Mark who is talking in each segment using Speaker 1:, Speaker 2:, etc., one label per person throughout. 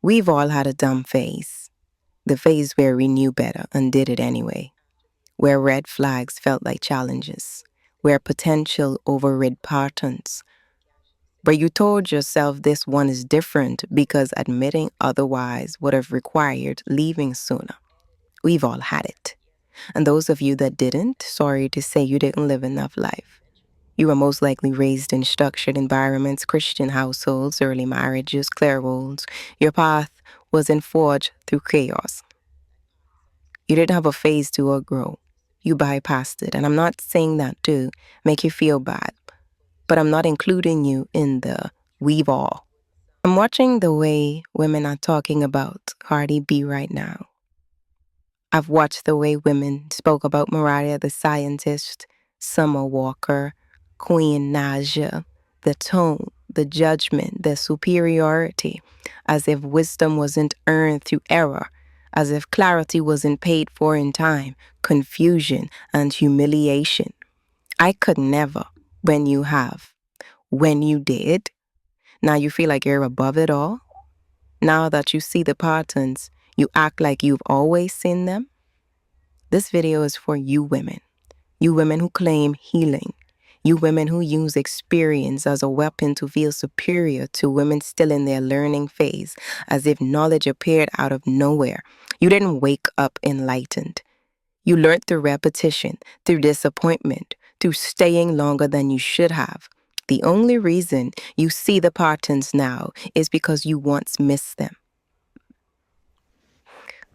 Speaker 1: We've all had a dumb phase. The phase where we knew better and did it anyway. Where red flags felt like challenges. Where potential overrid patterns. But you told yourself this one is different because admitting otherwise would have required leaving sooner. We've all had it. And those of you that didn't, sorry to say you didn't live enough life. You were most likely raised in structured environments, Christian households, early marriages, clear roles. Your path wasn't forged through chaos. You didn't have a phase to outgrow. You bypassed it. And I'm not saying that to make you feel bad, but I'm not including you in the we've all. I'm watching the way women are talking about Cardi B right now. I've watched the way women spoke about Mariah the Scientist, Summer Walker, Queen Naja, the tone, the judgment, the superiority, as if wisdom wasn't earned through error, as if clarity wasn't paid for in time, confusion and humiliation. I could never, when you have, when you did. Now you feel like you're above it all. Now that you see the patterns, you act like you've always seen them. This video is for you women. You women who claim healing. You women who use experience as a weapon to feel superior to women still in their learning phase, as if knowledge appeared out of nowhere. You didn't wake up enlightened. You learned through repetition, through disappointment, through staying longer than you should have. The only reason you see the patterns now is because you once missed them.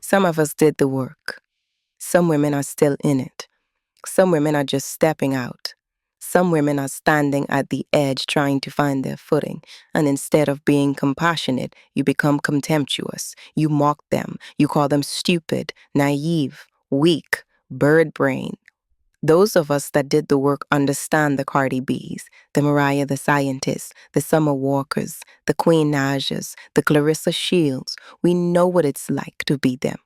Speaker 1: Some of us did the work. Some women are still in it. Some women are just stepping out. Some women are standing at the edge trying to find their footing, and instead of being compassionate, you become contemptuous. You mock them. You call them stupid, naive, weak, bird brain. Those of us that did the work understand the Cardi B's, the Mariah the Scientist, the Summer Walkers, the Queen Najas, the Clarissa Shields. We know what it's like to be them.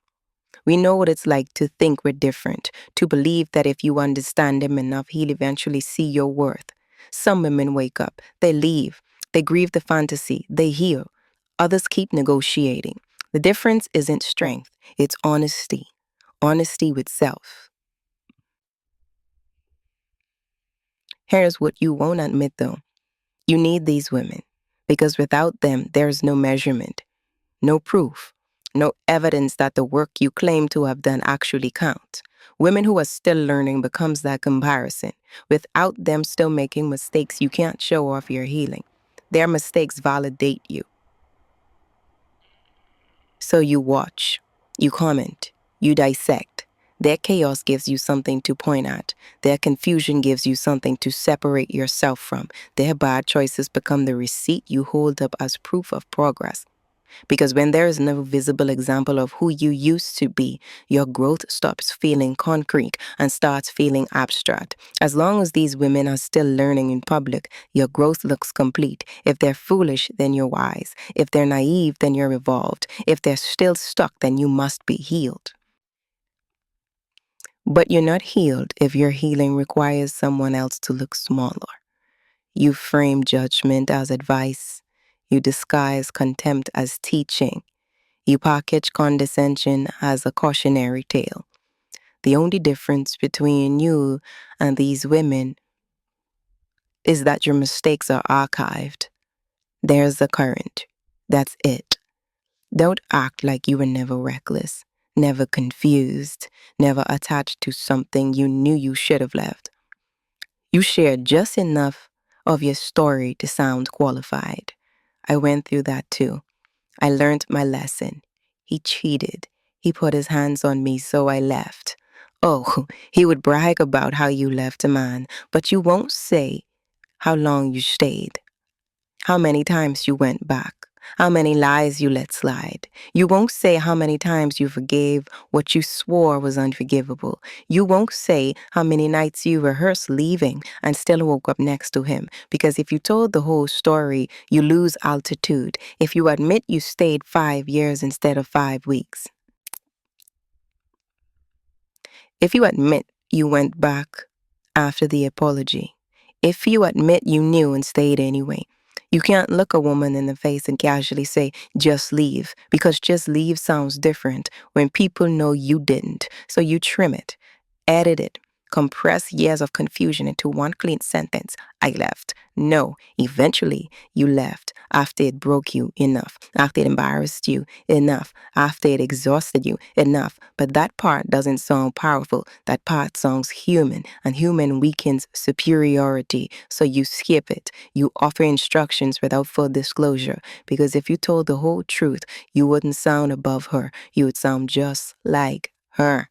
Speaker 1: We know what it's like to think we're different, to believe that if you understand him enough, he'll eventually see your worth. Some women wake up, they leave, they grieve the fantasy, they heal. Others keep negotiating. The difference isn't strength, it's honesty. Honesty with self. Here's what you won't admit though. You need these women, because without them, there's no measurement, no proof, no evidence that the work you claim to have done actually counts. Women who are still learning becomes that comparison. Without them still making mistakes, you can't show off your healing. Their mistakes validate you. So you watch, you comment, you dissect. Their chaos gives you something to point at. Their confusion gives you something to separate yourself from. Their bad choices become the receipt you hold up as proof of progress. Because when there is no visible example of who you used to be, your growth stops feeling concrete and starts feeling abstract. As long as these women are still learning in public, your growth looks complete. If they're foolish, then you're wise. If they're naive, then you're evolved. If they're still stuck, then you must be healed. But you're not healed if your healing requires someone else to look smaller. You frame judgment as advice. You disguise contempt as teaching. You package condescension as a cautionary tale. The only difference between you and these women is that your mistakes are archived. There's the current. That's it. Don't act like you were never reckless, never confused, never attached to something you knew you should have left. You shared just enough of your story to sound qualified. I went through that too. I learned my lesson. He cheated. He put his hands on me, so I left. Oh, he would brag about how you left a man, but you won't say how long you stayed, how many times you went back, how many lies you let slide. You won't say how many times you forgave what you swore was unforgivable. You won't say how many nights you rehearsed leaving and still woke up next to him. Because if you told the whole story, you lose altitude. If you admit you stayed 5 years instead of 5 weeks. If you admit you went back after the apology. If you admit you knew and stayed anyway. You can't look a woman in the face and casually say, just leave, because just leave sounds different when people know you didn't. So you trim it, edit it, compress years of confusion into one clean sentence. I left. No, eventually you left after it broke you enough, after it embarrassed you enough, after it exhausted you enough. But that part doesn't sound powerful. That part sounds human, and human weakens superiority. So you skip it. You offer instructions without full disclosure, because if you told the whole truth, you wouldn't sound above her. You would sound just like her.